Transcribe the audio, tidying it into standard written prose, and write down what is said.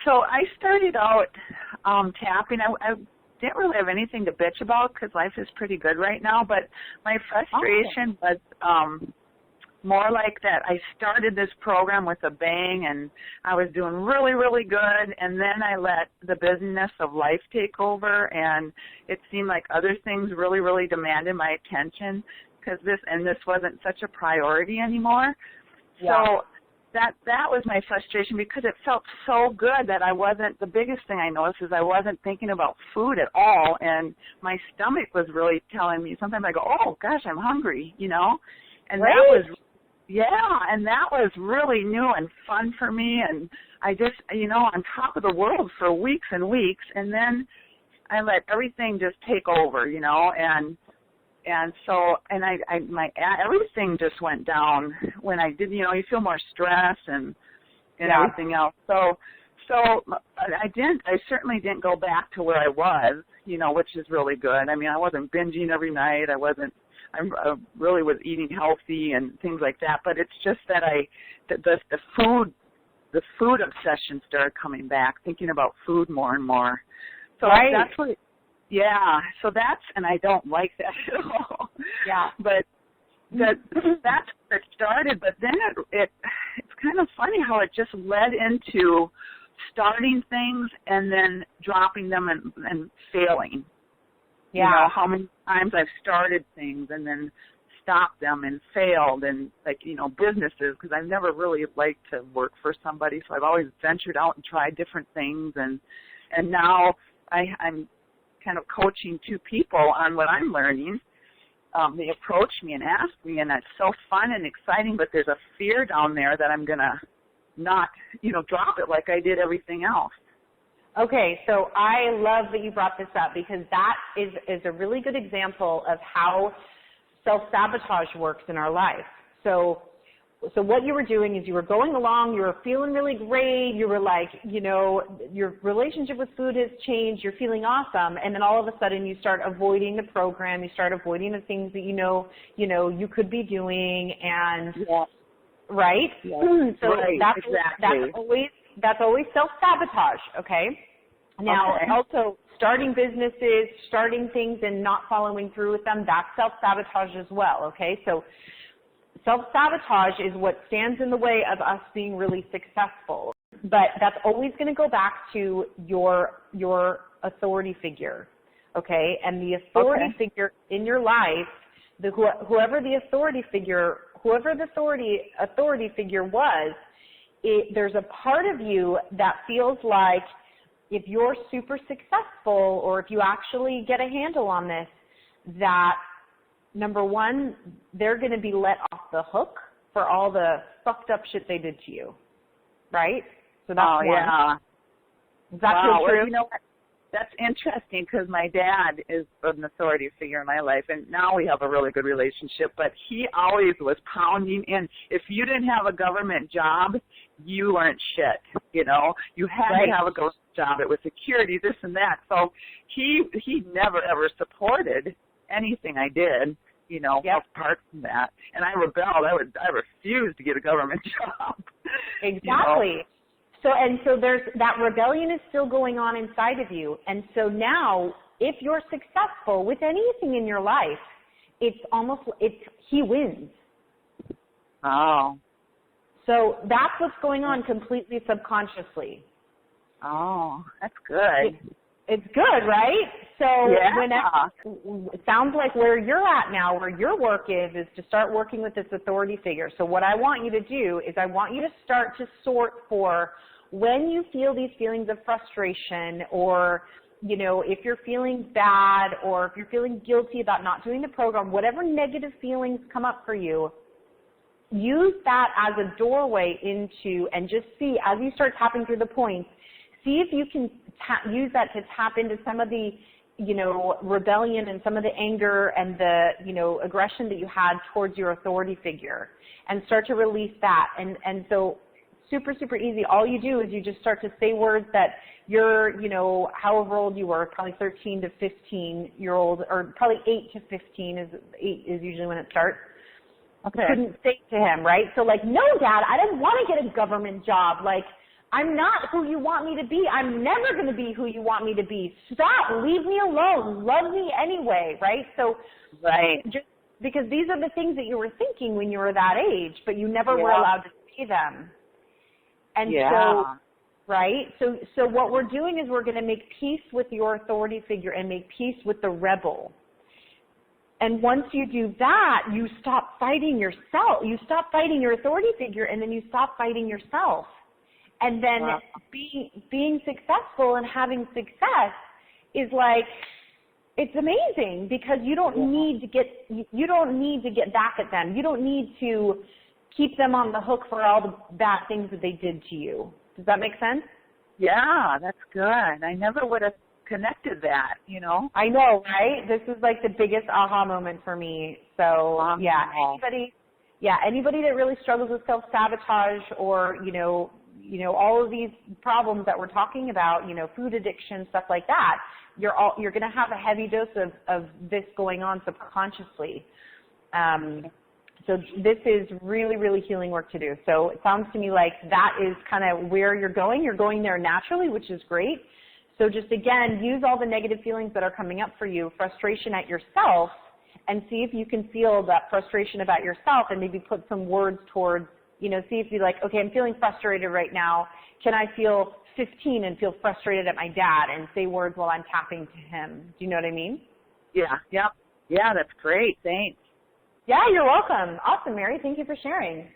So I started out tapping. I didn't really have anything to bitch about because life is pretty good right now, but my frustration was more like that I started this program with a bang and I was doing really, really good, and then I let the busyness of life take over, and it seemed like other things really, really demanded my attention because this wasn't such a priority anymore. Yeah. So that was my frustration because it felt so good that I wasn't, the biggest thing I noticed is I wasn't thinking about food at all, and my stomach was really telling me, sometimes I go, oh gosh, I'm hungry, you know, and right? that was, and that was really new and fun for me, and I just, you know, on top of the world for weeks and weeks, and then I let everything just take over, you know, and so, and my everything just went down when I did, you know, you feel more stress and everything else. So I certainly didn't go back to where I was, you know, which is really good. I mean, I wasn't binging every night. I really was eating healthy and things like that. But it's just that the food obsession started coming back, thinking about food more and more. So that's what. Yeah, so and I don't like that at all. Yeah. But that's where it started, but then it's kind of funny how it just led into starting things and then dropping them and failing. Yeah. You know, how many times I've started things and then stopped them and failed, and like, you know, businesses, because I've never really liked to work for somebody, so I've always ventured out and tried different things, and now I'm kind of coaching two people on what I'm learning. They approach me and ask me, and that's so fun and exciting, but there's a fear down there that I'm going to not, you know, drop it like I did everything else. Okay, so I love that you brought this up, because that is a really good example of how self-sabotage works in our life. So what you were doing is you were going along, you were feeling really great, you were like, you know, your relationship with food has changed, you're feeling awesome, and then all of a sudden you start avoiding the program, you start avoiding the things that you know you could be doing, and right? Yeah. So right. that's always self-sabotage, okay? Now, also starting businesses, starting things and not following through with them, that's self-sabotage as well, okay? So self-sabotage is what stands in the way of us being really successful. But that's always going to go back to your authority figure, okay? And the authority figure in your life, whoever the authority figure was, there's a part of you that feels like if you're super successful, or if you actually get a handle on this, that number one, they're going to be let off the hook for all the fucked up shit they did to you, right? So that's one. Yeah. Does that feel true? Well, you know what? That's interesting, because my dad is an authority figure in my life, and now we have a really good relationship, but he always was pounding in. If you didn't have a government job, you weren't shit, you know? You had to have a government job. It was security, this and that. So he never, ever supported anything I did, you know, apart from that. And I rebelled. I refused to get a government job. Exactly. You know? So there's that rebellion is still going on inside of you. And so now, if you're successful with anything in your life, he wins. Oh. So that's what's going on completely subconsciously. Oh, that's good. It's good, right? So it sounds like where you're at now, where your work is to start working with this authority figure. So what I want you to do is I want you to start to sort for when you feel these feelings of frustration, or, you know, if you're feeling bad, or if you're feeling guilty about not doing the program, whatever negative feelings come up for you, use that as a doorway into, and just see, as you start tapping through the points, see if you can use that to tap into some of the, you know, rebellion and some of the anger and the, you know, aggression that you had towards your authority figure, and start to release that. And so super, super easy. All you do is you just start to say words that you're, you know, however old you were, probably 13 to 15-year-old, or probably 8 to 15 is usually when it starts. Couldn't say to him, right? So like, no, Dad, I didn't want to get a government job. Like, I'm not who you want me to be. I'm never going to be who you want me to be. Stop. Leave me alone. Love me anyway, right? So just because these are the things that you were thinking when you were that age, but you never were allowed to say them. And so, right? So what we're doing is we're going to make peace with your authority figure and make peace with the rebel. And once you do that, you stop fighting yourself. You stop fighting your authority figure, and then you stop fighting yourself. And then being successful and having success is like, it's amazing because you don't need to get back at them. You don't need to keep them on the hook for all the bad things that they did to you. Does that make sense? Yeah, that's good. I never would have connected that, you know. I know, right? This is like the biggest aha moment for me. So anybody that really struggles with self-sabotage or, you know, all of these problems that we're talking about, you know, food addiction, stuff like that, you're going to have a heavy dose of this going on subconsciously. So this is really, really healing work to do. So it sounds to me like that is kind of where you're going. You're going there naturally, which is great. So just, again, use all the negative feelings that are coming up for you, frustration at yourself, and see if you can feel that frustration about yourself and maybe put some words towards, you know, see if you're like, okay, I'm feeling frustrated right now. Can I feel 15 and feel frustrated at my dad and say words while I'm tapping to him? Do you know what I mean? Yeah, that's great. Thanks. Yeah, you're welcome. Awesome, Mary. Thank you for sharing.